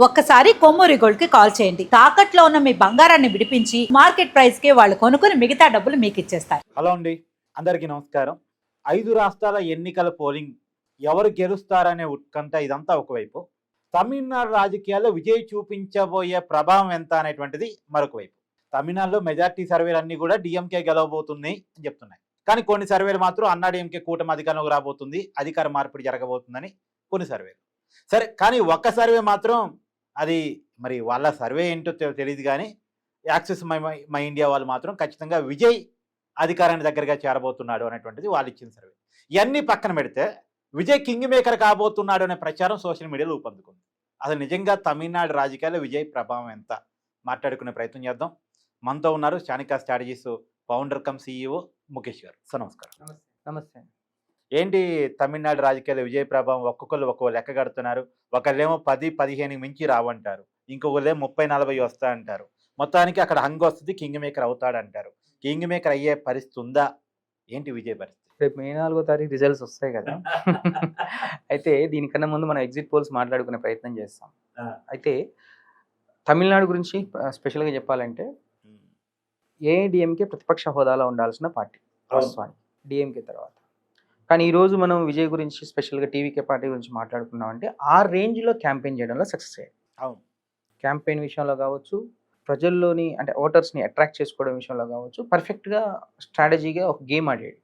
ఒక్కసారి కొమ్మూరి గోల్డ్ కి కాల్ చేయండి. తాకట్లో ఉన్న మీ బంగారాన్ని విడిపించి మార్కెట్ ప్రైస్ కి వాళ్ళు కొనుక్కుని మిగతా డబ్బులు మీకు ఇచ్చేస్తారు. హలో అండి, అందరికీ నమస్కారం. 5 రాష్ట్రాల ఎన్నికల పోలింగ్ ఎవరు గెలుస్తారనే ఉత్కంఠ ఇదంతా ఒకవైపు, తమిళనాడు రాజకీయాల్లో విజయ్ చూపించబోయే ప్రభావం ఎంత అనేటువంటిది మరొక వైపు. తమిళనాడులో మెజార్టీ సర్వేలు అన్ని కూడా డిఎంకే గెలవబోతుంది అని చెప్తున్నాయి. కానీ కొన్ని సర్వేలు మాత్రం అన్నా డిఎంకే కూటమి అధికారంలోకి రాబోతుంది, అధికార మార్పిడి జరగబోతుందని కొన్ని సర్వేలు. సరే, కానీ ఒక్క సర్వే మాత్రం అది మరి వాళ్ళ సర్వే ఏంటో తెలియదు, కానీ యాక్సెస్ మై ఇండియా వాళ్ళు మాత్రం ఖచ్చితంగా విజయ్ అధికారాన్ని దగ్గరగా చేరబోతున్నాడు అనేటువంటిది వాళ్ళు ఇచ్చిన సర్వే. ఇవన్నీ పక్కన పెడితే విజయ్ కింగ్ మేకర్ కాబోతున్నాడు అనే ప్రచారం సోషల్ మీడియాలో ఊపందుకుంది. అసలు నిజంగా తమిళనాడు రాజకీయాల్లో విజయ్ ప్రభావం ఎంత మాట్లాడుకునే ప్రయత్నం చేద్దాం. మనతో ఉన్నారు Chanakya strategies founder come CEO Mukesh గారు. సార్ నమస్కారం. నమస్తే. ఏంటి తమిళనాడు రాజకీయాల్లో విజయ్ ప్రభావం ఒక్కొక్కరు ఒక్కో లెక్క కడుతున్నారు. ఒకళ్ళేమో 10-15 మించి రావంటారు, ఇంకొకళ్ళేమో 30-40 వస్తా అంటారు. మొత్తానికి అక్కడ హంగ్ వస్తుంది, కింగ్ మేకర్ అవుతాడంటారు. కింగ్ మేకర్ అయ్యే పరిస్థితి ఉందా? ఏంటి విజయ్ పరిస్థితి? రేపు మే 4వ తారీఖు రిజల్ట్స్ వస్తాయి కదా. అయితే దీనికన్నా ముందు మనం ఎగ్జిట్ పోల్స్ మాట్లాడుకునే ప్రయత్నం చేస్తాం. అయితే తమిళనాడు గురించి స్పెషల్గా చెప్పాలంటే ఏఐడిఎంకే ప్రతిపక్ష హోదాలో ఉండాల్సిన పార్టీ వాస్తవానికి డిఎంకే తర్వాత. కానీ ఈరోజు మనం విజయ్ గురించి స్పెషల్గా టీవీకే పార్టీ గురించి మాట్లాడుకున్నామంటే ఆ రేంజ్లో క్యాంపెయిన్ చేయడంలో సక్సెస్ అయ్యాయి. అవును, క్యాంపెయిన్ విషయంలో కావచ్చు, ప్రజల్లోని అంటే ఓటర్స్ని అట్రాక్ట్ చేసుకోవడం విషయంలో కావచ్చు, పర్ఫెక్ట్గా స్ట్రాటజీగా ఒక గేమ్ ఆడాడు.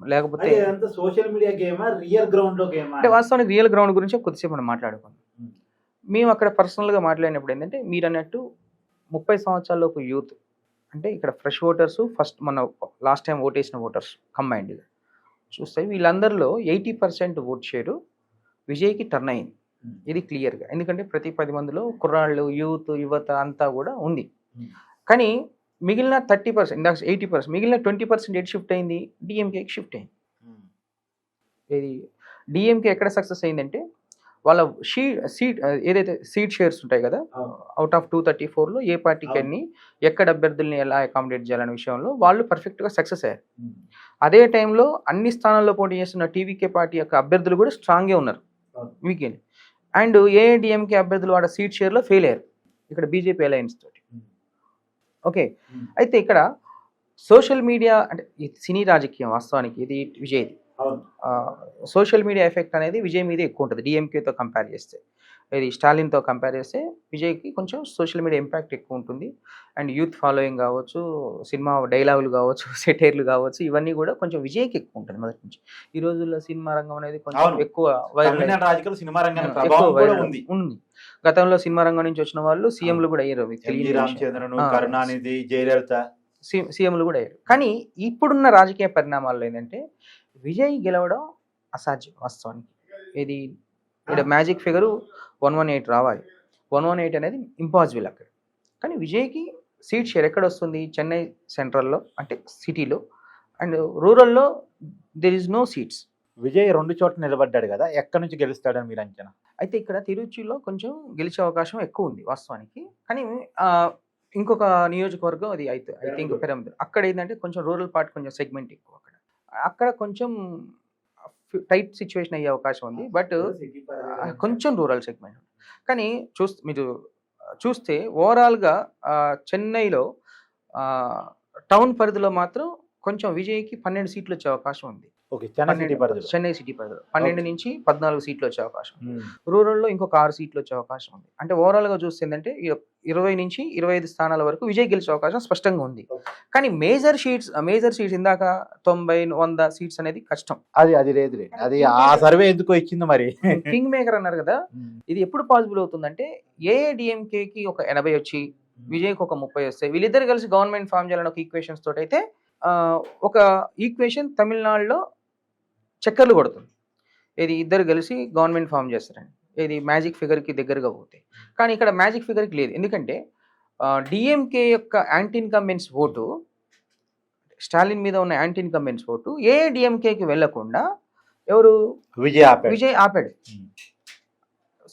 లేకపోతే సోషల్ మీడియా గేమా, రియల్ గ్రౌండ్ లో గేమా? అంటే వాస్తవానికి రియల్ గ్రౌండ్ గురించి కొద్దిసేపు మనం మాట్లాడుకున్నాం. మేము అక్కడ పర్సనల్గా మాట్లాడినప్పుడు ఏంటంటే మీరు అన్నట్టు 30 సంవత్సరాలలోపు యూత్ అంటే ఇక్కడ ఫ్రెష్ ఓటర్స్, ఫస్ట్ మన లాస్ట్ టైం ఓటేసిన ఓటర్స్ కంబైన్డ్గా చూస్తే వీళ్ళందరిలో 80% ఓట్ షేరు విజయ్కి టర్న్ అయింది. ఇది క్లియర్గా, ఎందుకంటే ప్రతి 10 మందిలో కుర్రాళ్ళు, యూత్, యువత అంతా కూడా ఉంది. కానీ మిగిలిన 30%, ఇందాక 80%, మిగిలిన 20% ఎటు షిఫ్ట్ అయింది? డిఎంకేకి షిఫ్ట్ అయింది. ఇది డిఎంకే ఎక్కడ సక్సెస్ అయిందంటే వాళ్ళ సీట్ ఏదైతే సీట్ షేర్స్ ఉంటాయి కదా, అవుట్ ఆఫ్ 234లో ఏ పార్టీకి అన్ని ఎక్కడ అభ్యర్థుల్ని ఎలా అకామిడేట్ చేయాలనే విషయంలో వాళ్ళు పర్ఫెక్ట్గా సక్సెస్ అయ్యారు. అదే టైంలో అన్ని స్థానాల్లో పోటీ చేస్తున్న టీవీకే పార్టీ యొక్క అభ్యర్థులు కూడా స్ట్రాంగ్గా ఉన్నారు వీకెండ్. అండ్ ఏఐడిఎంకే అభ్యర్థులు వాడ సీట్ షేర్లో ఫెయిల్ అయ్యారు ఇక్కడ బీజేపీ అలయన్స్ తోటి. ఓకే, అయితే ఇక్కడ సోషల్ మీడియా అంటే సినీ రాజకీయం వాస్తవానికి ఇది విజయ్ది. సోషల్ మీడియా ఎఫెక్ట్ అనేది విజయ్ మీద ఎక్కువ ఉంటుంది డిఎంకేతో కంపేర్ చేస్తే. ఇది స్టాలిన్తో కంపేర్ చేస్తే విజయ్కి కొంచెం సోషల్ మీడియా ఇంపాక్ట్ ఎక్కువ ఉంటుంది. అండ్ యూత్ ఫాలోయింగ్ కావచ్చు, సినిమా డైలాగులు కావచ్చు, సెటైర్లు కావచ్చు, ఇవన్నీ కూడా కొంచెం విజయ్కి ఎక్కువ ఉంటుంది మొదటి నుంచి. ఈ రోజుల్లో సినిమా రంగం అనేది కొంచెం ఎక్కువ ఉంది. గతంలో సినిమా రంగం నుంచి వచ్చిన వాళ్ళు సీఎంలు కూడా అయ్యారు, సీఎంలు కూడా అయ్యారు. కానీ ఇప్పుడున్న రాజకీయ పరిణామాల్లో ఏంటంటే విజయ్ గెలవడం అసాధ్యం వాస్తవానికి. ఇది ఇక్కడ మ్యాజిక్ ఫిగరు 118 రావాలి. 118 అనేది ఇంపాసిబుల్ అక్కడ. కానీ విజయ్కి సీట్ షేర్ ఎక్కడ వస్తుంది? చెన్నై సెంట్రల్లో అంటే సిటీలో, అండ్ రూరల్లో there is no seats. Vijay 2 చోట్ల నిలబడ్డాడు కదా, ఎక్కడి నుంచి గెలుస్తాడని మీరు అంచనా? అయితే ఇక్కడ తిరుచిలో కొంచెం గెలిచే అవకాశం ఎక్కువ ఉంది వాస్తవానికి. కానీ ఇంకొక నియోజకవర్గం అది ఐ థింక్ పెరంబదూర్. అక్కడ ఏంటంటే కొంచెం రూరల్ పార్ట్ కొంచెం సెగ్మెంట్ ఎక్కువ. అక్కడ కొంచెం టైట్ సిచ్యువేషన్ అయ్యే అవకాశం ఉంది, బట్ కొంచెం రూరల్ సెగ్మెంట్. కానీ మీరు చూస్తే ఓవరాల్గా చెన్నైలో టౌన్ పరిధిలో మాత్రం కొంచెం విజయ్కి 12 సీట్లు వచ్చే అవకాశం ఉంది. చెన్నై సిటీ పరిధిలో 12 నుంచి 14 సీట్లు వచ్చే అవకాశం. రూరల్లో ఇంకొక 6 సీట్లు వచ్చే అవకాశం ఉంది. అంటే ఓవరాల్గా చూస్తే ఏంటంటే 20 నుంచి 25 స్థానాల వరకు విజయ్ గెలిచే అవకాశం స్పష్టంగా ఉంది. కానీ మేజర్ సీట్స్ ఇందాక 90-100 సీట్స్ అనేది కష్టం. అది లేదు, అది ఆ సర్వే ఎందుకో ఇచ్చింది మరి. కింగ్ మేకర్ అన్నారు కదా, ఇది ఎప్పుడు పాసిబుల్ అవుతుందంటే ఏఐడిఎంకేకి ఒక 80 వచ్చి విజయ్కి ఒక 30 వస్తాయి. వీళ్ళిద్దరు కలిసి గవర్నమెంట్ ఫామ్ చేయాలని ఒక ఈక్వేషన్స్ తోటి అయితే ఒక ఈక్వేషన్ తమిళనాడులో చక్కర్లు కొడుతుంది. ఇది ఇద్దరు కలిసి గవర్నమెంట్ ఫామ్ చేస్తారండి, ఇది మ్యాజిక్ ఫిగర్కి దగ్గరగా పోతాయి. కానీ ఇక్కడ మ్యాజిక్ ఫిగర్కి లేదు, ఎందుకంటే డిఎంకే యొక్క యాంటీ ఇన్కంబెన్స్ ఓటు, స్టాలిన్ మీద ఉన్న యాంటీ ఇన్కంబెన్స్ ఓటు ఏఐడిఎంకేకి వెళ్లకుండా ఎవరు? విజయ్ ఆపాడు.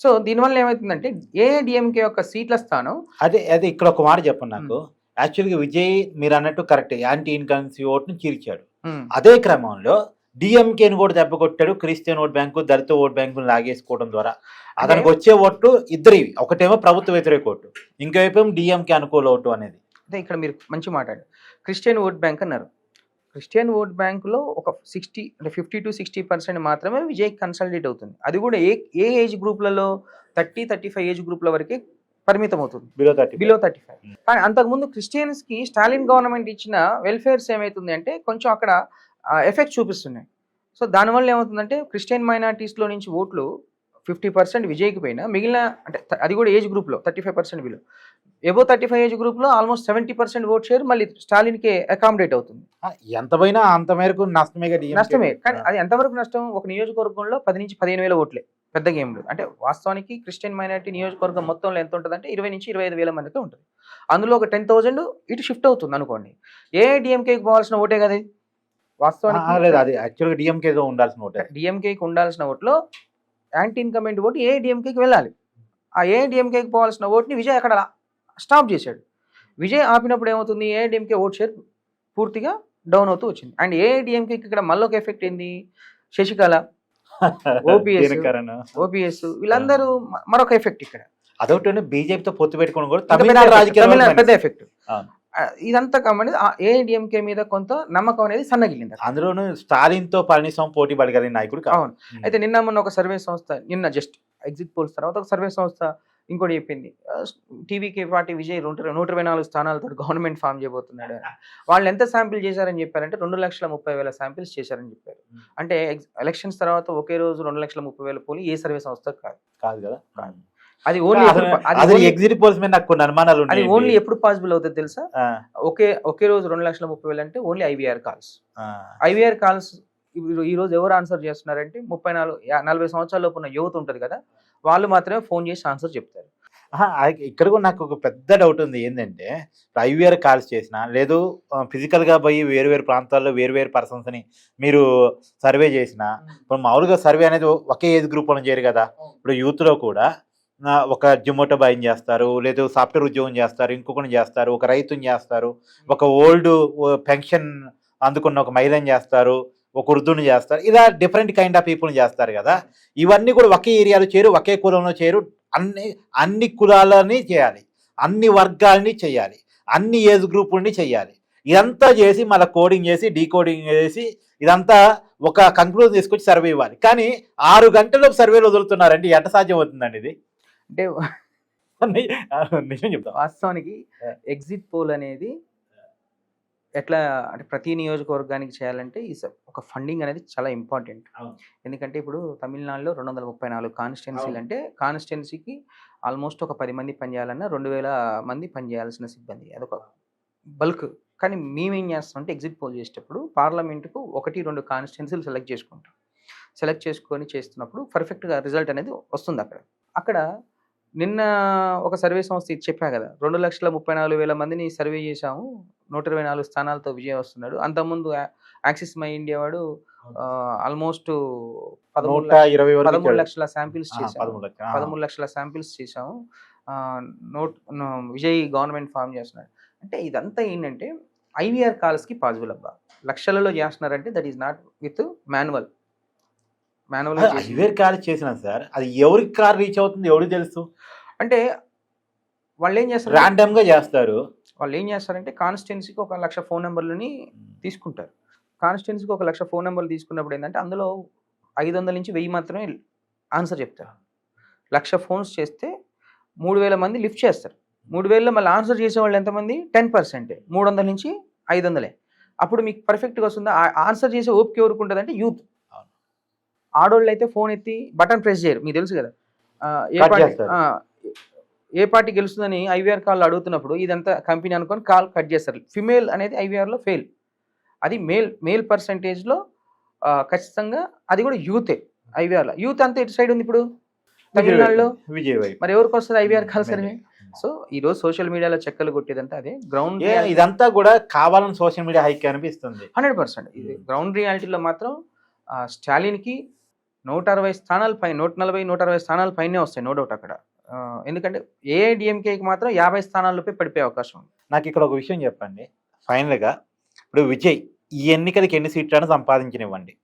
సో దీనివల్ల ఏమవుతుందంటే ఏఐడిఎంకే యొక్క సీట్ల స్థానం అదే ఇక్కడ ఒక మాట చెప్పండి నాకు. యాక్చువల్గా విజయ్ మీరు అన్నట్టు కరెక్ట్, యాంటీ ఇన్కంబెన్సీ ఓటును చీల్చాడు. అదే క్రమంలో డిఎంకేని కూడా దెబ్బ కొట్టాడు. క్రిస్టియన్ ఓట్ బ్యాంకు, దళిత ఓట్ బ్యాంకును లాగేసుకోవడం ద్వారా అతనికి వచ్చే ఓట్లు ఇద్దరు, ఒకటేమో ప్రభుత్వ వ్యతిరేక ఓటు, ఇంకోవైపు డిఎంకే అనుకూల ఓటు అనేది. అంటే ఇక్కడ మీరు మంచి మాట్లాడారు, క్రిస్టియన్ ఓట్ బ్యాంక్ అన్నారు. క్రిస్టియన్ ఓట్ బ్యాంకులో ఒక 60 అంటే 50 to 60% మాత్రమే విజయ్ కన్సల్టేట్ అవుతుంది. అది కూడా ఏ ఏజ్ గ్రూప్లలో 30-35 ఏజ్ గ్రూప్ల వరకే పరిమితం అవుతుంది, బిలో 35. కానీ అంతకుముందు క్రిస్టియన్స్ కి స్టాలిన్ గవర్నమెంట్ ఇచ్చిన వెల్ఫేర్స్ ఏమవుతుంది అంటే కొంచెం అక్కడ ఎఫెక్ట్ చూపిస్తున్నాయి. సో దానివల్ల ఏమవుతుందంటే క్రిస్టియన్ మైనారిటీస్లో నుంచి ఓట్లు 50% విజయ్కి పోయినా మిగిలిన అంటే అది కూడా ఏజ్ గ్రూప్లో 35% బిలో, ఎబో 35 ఏజ్ గ్రూప్లో ఆల్మోస్ట్ 70% ఓట్ షేర్ మళ్ళీ స్టాలిన్కే అకామిడేట్ అవుతుంది. ఎంత పోయినా అంత మేరకు నష్టమే. నష్టమే, కానీ అది ఎంతవరకు నష్టం? ఒక నియోజకవర్గంలో 10 నుంచి 15 వేల ఓట్లే, పెద్ద గేమ్ లేదు. అంటే వాస్తవానికి క్రిస్టియన్ మైనారిటీ నియోజకవర్గం మొత్తంలో ఎంత ఉంటుంది అంటే 20 నుంచి 25 వేల మందికి ఉంటుంది. అందులో ఒక 10,000 ఇటు షిఫ్ట్ అవుతుంది అనుకోండి. ఏఐడిఎంకేకి పోవాల్సిన ఓటే కదా వాస్తవానికి. అది యాక్చువల్గా డిఎంకేతో ఉండాల్సిన ఓటే. డిఎంకేకి ఉండాల్సిన ఓట్లో యాంటీ ఇన్కంబెంట్ ఓటు ఏఐడిఎంకేకి వెళ్ళాలి. ఆ ఏఐడిఎంకేకి పోవాల్సిన ఓటుని విజయ్ అక్కడ స్టాప్ చేశాడు. విజయ్ ఆపినప్పుడు ఏమవుతుంది, ఏఐడిఎంకే ఓట్ షేర్ పూర్తిగా డౌన్ అవుతూ వచ్చింది. అండ్ ఏఐడిఎంకేకి ఇక్కడ మళ్ళీ ఒక ఎఫెక్ట్ ఏంది, శశికళ, ఓపీఎస్ వీళ్ళందరూ మరొక ఎఫెక్ట్ ఇక్కడ. అదొకటి బీజేపీతో పొత్తు పెట్టుకోవడం కూడా తమిళనాడు రాజకీయాల్లో పెద్ద ఎఫెక్ట్. ఇదంతా కాబట్టి ఏఐడిఎంకే మీద కొంత నమ్మకం అనేది సన్నగిలింది. అందులోనూ స్టాలిన్ తో పళనిస్వామి పోటీ పడగలిగిన నాయకుడు. అవును. అయితే నిన్న మొన్న ఒక సర్వే సంస్థ, నిన్న జస్ట్ ఎగ్జిట్ పోల్స్ తర్వాత ఒక సర్వే సంస్థ ఇంకోటి చెప్పింది, టీవీకి పార్టీ విజయ్ 124 స్థానాలతో గవర్నమెంట్ ఫామ్ చేయబోతున్నాడు. వాళ్ళు ఎంత శాంపిల్ చేశారని చెప్పారంటే 2,30,30,000 శాంపిల్స్ చేశారని చెప్పారు. అంటే ఎలక్షన్స్ తర్వాత ఒకే రోజు 2,30,30,000 పోలి ఏ సర్వే సంస్థ కాదు కదా. అది ఓన్లీ ఎగ్జిట్ పోల్స్ మీద నాకు కొన్ని అనుమానాలు ఉన్నాయి. అది ఓన్లీ ఎప్పుడు పాసిబుల్ అవుతుంది తెలుసా? ఒకే రోజు 2,30,30,000 అంటే only IVR calls. IVR calls ఈ రోజు ఎవరు ఆన్సర్ చేస్తున్నారంటే 34-40 సంవత్సరాల లోపు ఉన్న యువత ఉంటుంది కదా, వాళ్ళు మాత్రమే ఫోన్ చేసి ఆన్సర్ చెప్తారు. ఇక్కడ కూడా నాకు ఒక పెద్ద డౌట్ ఉంది. ఏంటంటే ఐవీఆర్ కాల్స్ చేసినా లేదు ఫిజికల్ గా పోయి వేరు ప్రాంతాల్లో వేరు పర్సన్స్ ని మీరు సర్వే చేసినా, ఇప్పుడు మామూలుగా సర్వే అనేది ఒకే ఏజ్ గ్రూప్ అని చేయరు కదా. ఇప్పుడు యూత్ లో కూడా ఒక జొమాటో బాయ్ని చేస్తారు, లేదు సాఫ్ట్వేర్ ఉద్యోగం చేస్తారు, ఇంకొకరిని చేస్తారు, ఒక రైతుని చేస్తారు, ఒక ఓల్డ్ పెన్షన్ అందుకున్న ఒక మహిళని చేస్తారు, ఒక వృద్ధుని చేస్తారు, ఇలా డిఫరెంట్ కైండ్ ఆఫ్ పీపుల్ని చేస్తారు కదా. ఇవన్నీ కూడా ఒకే ఏరియాలో చేరు, ఒకే కులంలో చేరు, అన్ని కులాలని చేయాలి, అన్ని వర్గాలని చేయాలి, అన్ని ఏజ్ గ్రూపుల్ని చేయాలి. ఇదంతా చేసి మళ్ళీ కోడింగ్ చేసి డీకోడింగ్ చేసి ఇదంతా ఒక కంక్లూజన్ తీసుకొచ్చి సర్వే ఇవ్వాలి. కానీ 6 గంటల సర్వేలు వదులుతున్నారంటే ఎంత సాధ్యం అవుతుందండి ఇది? అంటే నిజం చెప్తా, వాస్తవానికి ఎగ్జిట్ పోల్ అనేది ఎట్లా అంటే ప్రతి నియోజకవర్గానికి చేయాలంటే ఒక ఫండింగ్ అనేది చాలా ఇంపార్టెంట్. ఎందుకంటే ఇప్పుడు తమిళనాడులో 234 కాన్స్టిట్యున్సీలు, అంటే కాన్స్టిట్యున్సీకి ఆల్మోస్ట్ ఒక 10 మంది పనిచేయాలన్నా 2,000 మంది పనిచేయాల్సిన సిబ్బంది, అదొక బల్క్. కానీ మేమేం చేస్తామంటే ఎగ్జిట్ పోల్ చేసేటప్పుడు పార్లమెంటుకు 1-2 కాన్స్టిట్యున్సీలు సెలెక్ట్ చేసుకొని చేస్తున్నప్పుడు పర్ఫెక్ట్గా రిజల్ట్ అనేది వస్తుంది. అక్కడ నిన్న ఒక సర్వే సంస్థ చెప్పా కదా, 2,34,000 మందిని సర్వే చేశాము, 124 స్థానాలతో విజయం వస్తున్నాడు. అంతకుముందు యాక్సిస్ మై ఇండియా వాడు ఆల్మోస్ట్ 13 లక్షల శాంపిల్స్ చేశాము, 13 లక్షల శాంపిల్స్ చేశాము, విజయ్ గవర్నమెంట్ ఫామ్ చేస్తున్నాడు. అంటే ఇదంతా ఏంటంటే ఐవీఆర్ కాల్స్కి పాసిబుల్ అబ్బా, లక్షలలో చేస్తున్నారంటే that is not with manual IVR call చేసిన సార్, అది ఎవరికి కార్ రీచ్ అవుతుంది ఎవరికి తెలుసు? అంటే వాళ్ళు ఏం చేస్తారు, ర్యాండమ్ గా చేస్తారు. వాళ్ళు ఏం చేస్తారంటే కాన్స్టిట్యున్సీకి 1,00,000 ఫోన్ నెంబర్లని తీసుకుంటారు. కాన్స్టిట్యున్సీకి 1,00,000 ఫోన్ నెంబర్లు తీసుకున్నప్పుడు ఏంటంటే అందులో 500 నుంచి 1000 మాత్రమే ఆన్సర్ చెప్తారు. 1,00,000 ఫోన్స్ చేస్తే 3,000 మంది లిఫ్ట్ చేస్తారు. 3,000లో మళ్ళీ ఆన్సర్ చేసేవాళ్ళు ఎంతమంది? 10%. 300 నుంచి 500. అప్పుడు మీకు పర్ఫెక్ట్గా వస్తుందా? ఆన్సర్ చేసే ఓపిక ఎవరికి ఉంటుంది అంటే యూత్. ఆడోళ్ళు అయితే ఫోన్ ఎత్తి బటన్ ప్రెస్ చేయరు, మీకు తెలుసు కదా. ఏ పార్టీ గెలుస్తుందని ఐవీఆర్ కాల్ అడుగుతున్నప్పుడు ఇదంతా కంపెనీ అనుకొని కాల్ కట్ చేస్తారు. ఫిమేల్ అనేది ఐవీఆర్లో ఫెయిల్. అది మేల్ పర్సంటేజ్లో ఖచ్చితంగా అది కూడా యూతే. ఐవీఆర్లో యూత్ అంతా ఇటు సైడ్ ఉంది. ఇప్పుడు తమిళనాడులో మరి ఎవరికి వస్తుంది ఐవీఆర్ కాల్ సర్వే? సో ఈ రోజు సోషల్ మీడియాలో చెక్కలు కొట్టేదంటే అదే గ్రౌండ్. ఇదంతా కూడా కావాలని సోషల్ మీడియా హైక్ అనిపిస్తుంది 100%. ఇది గ్రౌండ్ రియాలిటీలో మాత్రం స్టాలిన్కి 140 స్థానాల స్థానాల పైనే వస్తాయి, నో డౌట్ అక్కడ. ఎందుకంటే ఏఐడిఎంకేకి మాత్రం 50 స్థానాలపై పడిపోయే అవకాశం ఉంది. నాకు ఇక్కడ ఒక విషయం చెప్పండి ఫైనల్గా. ఇప్పుడు విజయ్ ఈ ఎన్నికలకి ఎన్ని సీట్లను సంపాదించనివ్వండి,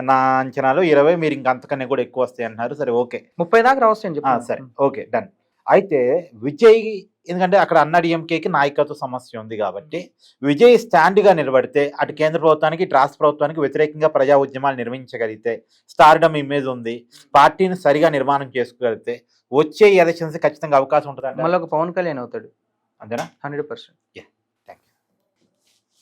నా అంచనాలు 20, మీరు ఇంకా అంతకన్నా కూడా ఎక్కువ వస్తాయి అంటున్నారు. సరే ఓకే, 30 దాకా రావచ్చు అని చెప్పి. సరే ఓకే డన్. అయితే విజయ్, ఎందుకంటే అక్కడ అన్నా డిఎంకేకి నాయకత్వ సమస్య ఉంది కాబట్టి విజయ్ స్టాండ్గా నిలబడితే అటు కేంద్ర ప్రభుత్వానికి ఇటు రాష్ట్ర ప్రభుత్వానికి వ్యతిరేకంగా ప్రజా ఉద్యమాలు నిర్వహించగలిగితే, స్టార్డమ్ ఇమేజ్ ఉంది, పార్టీని సరిగా నిర్మాణం చేసుకోగలిగితే వచ్చే ఎలక్షన్స్ ఖచ్చితంగా అవకాశం ఉంటుంది. మళ్ళీ ఒక పవన్ కళ్యాణ్ అవుతాడు అంతేనా? 100%.